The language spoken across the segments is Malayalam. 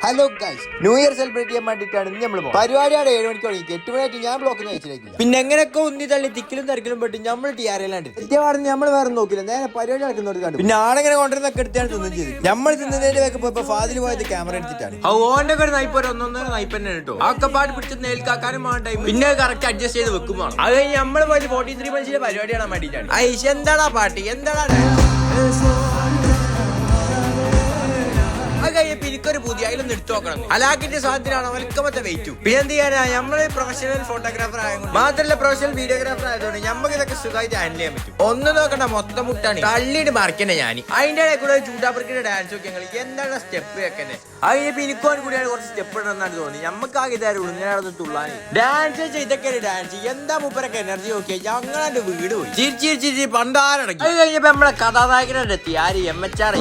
Hello guys, new year celebrate ചെയ്യാൻ വേണ്ടിയിട്ടാണ് നമ്മൾ പരിപാടിയാണ് 7 മണിക്ക് തുടങ്ങി. 8 മണിയായിട്ട് ഞാൻ ബ്ലോക്ക് കഴിച്ചിട്ടില്ല. പിന്നെ എങ്ങനെയൊക്കെ ഉന്നി തള്ളി തിക്കിലും തിരക്കിലും പെട്ട് നമ്മൾ ടിആറിലാണ്ട് എത്തിയപാടുന്ന് നമ്മൾ വേറെ നോക്കില്ല, നേരെ പരിപാടി നടക്കുന്നവർ കണ്ടു. പിന്നെ ആണെങ്ങനെ കൊണ്ടുവരുന്നൊക്കെ എടുത്താണ് തിന്നും ചെയ്ത്. നമ്മൾ തിന്നതിന്റെ വേക്ക് പോയപ്പോ ഫാദിൽ പോയത് ക്യാമറ എടുത്തിട്ടാണ്. ഓന്റെ ഒരു നയിപ്പ് ഒന്നൊന്നര നയിപ്പ് തന്നെ കേട്ടോ. ഒക്കെ പാട് പിടിച്ച് നേൽക്കാക്കാനും ടൈം പിന്നെ കറക്റ്റ് അഡ്ജസ്റ്റ് ചെയ്ത് വെക്കുമ്പോൾ അത് കഴിഞ്ഞ് നമ്മൾ പോയത് 43 മനുഷ്യന്റെ പരിപാടി കാണാൻ വേണ്ടിയിട്ടാണ്. ഐഷ് എന്താടാ പാട്ട്, എന്താടാ എനിക്കൊരു പുതിയ അതിലൊന്നും എടുത്തു നോക്കണം. അലാക്കിന്റെ സാധ്യതയാണ് വൽക്കമത്തെ വെയിറ്റും. പിന്നെ എന്ത് ചെയ്യാനാ, നമ്മള് പ്രൊഫഷണൽ ഫോട്ടോഗ്രാഫർ ആയതുകൊണ്ട് മാത്രമല്ല പ്രൊഫഷണൽ വീഡിയോഗ്രാഫർ ആയതുകൊണ്ട് നമുക്ക് ഇതൊക്കെ സുഖമായിട്ട് ഹാൻഡിൽ ചെയ്യാൻ പറ്റും. ഒന്നും നോക്കണ്ട, മൊത്തം മുട്ടാണ് തള്ളിയിട്ട് മറിക്കണേ ഞാൻ. അതിന്റെ ഇടയിൽ കൂടെ ചൂടാപ്പുറക്കിന്റെ ഡാൻസ് ഒക്കെ ഞങ്ങൾ എന്താണ് സ്റ്റെപ്പ് വെക്കണേ. അതിനിപ്പോ എനിക്കോട് കൂടിയാണ് കുറച്ച് സ്റ്റെപ്പ് ഇടുന്നാണ് തോന്നി. നമുക്ക് ആകെ ഇതായിരുന്നു ഇങ്ങനെ തുള്ളാൻ ഡാൻസ് ഇതൊക്കെ ഡാൻസ്. എന്താ മൂപ്പരൊക്കെ എനർജി നോക്കിയാൽ ഞങ്ങളെ വീട് പോയി ചിരിച്ചിരിച്ചിരി പണ്ടാരടങ്ങി. അത് കഴിഞ്ഞപ്പോ നമ്മളെ കഥാനായകനോട് എത്തി ആര് MHR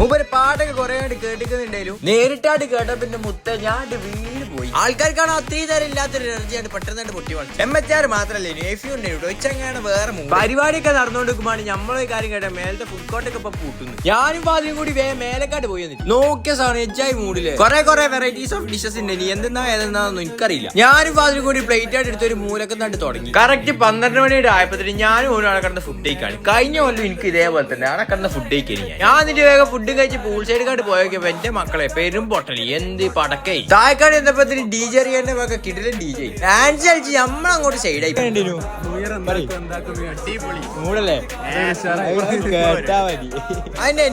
മൂപ്പര് പാട്ടൊക്കെ കുറെ കേട്ടിക്കുന്നുണ്ടെങ്കിലും നേരിട്ടായിട്ട് കേട്ട പിന്നെ മുത്ത ഞാൻ വീട് പോയി. ആൾക്കാർക്കാണ് അത്രയും നേരം ഇല്ലാത്തൊരു എനർജിയാണ് പെട്ടെന്ന് പൊട്ടി വളർന്നു. MHR മാത്രല്ലേ എഫ്യൂ ഉച്ചങ്ങാണ് വേറെ പരിപാടിയൊക്കെ നടന്നുകൊണ്ടിരിക്കുമ്പോൾ നമ്മളെ കാര്യം കേട്ട മേലത്തെ ഫുഡ് കോർട്ടൊക്കെ ഇപ്പൊ പൂട്ടുന്നു. ഞാനും പാതിയും കൂടി മേലക്കാട് പോയി നോക്കിയ സാധനം എജ്ജായി മൂടില് കുറെ വെറൈറ്റീസ് ഓഫ് ഡിഷസ് ഉണ്ട്. ഇനി എന്തെന്നാ ഏതെന്നാന്നും എനിക്കറിയില്ല. ഞാനും പാതിയും കൂടി പ്ലേറ്റ് ആയിട്ട് എടുത്ത് ഒരു മൂലക്കെന്നാണ്ട് തുടങ്ങി. കറക്റ്റ് 12 മണിയുടെ ആയപ്പത്തിന് ഞാനും ഒരാളെ കണ്ട ഫുഡ് കഴിക്കാണ്. കഴിഞ്ഞ കൊല്ലം എനിക്ക് ഇതേപോലെ തന്നെ ആളെ കണ്ട ഫുഡ് കഴിക്കാൻ ഞാൻ എന്നിട്ട് വേഗം ഫുഡ് കഴിച്ച് പൂൾ സൈഡ് കാട്ട് പോയൊക്കെ എന്റെ മക്കളെ പെരും പൊട്ടലി എന്ത് പടക്കൈ താഴെക്കാട് എന്തപ്പോ DJ അറിയാന്റെ വക കിടിലൻ DJ ഡാൻസ് കളിച്ച് നമ്മളങ്ങോട്ട് സൈഡായി. അതിന്റെ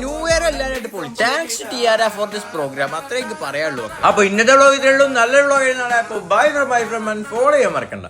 ന്യൂ ഇയർ എല്ലാവരും പൊളി. Thanks to TR for this programme. അത്രേ എനിക്ക് പറയാനുള്ളൂ. അപ്പൊ ഇന്നത്തെ വ്ളോഗ് ഇതിലുള്ളൂ. നല്ല വ്ളോഗ് എഴുതുന്ന ബൈ ഫ്രം ഫോളോ ചെയ്യാൻ മറക്കണ്ട.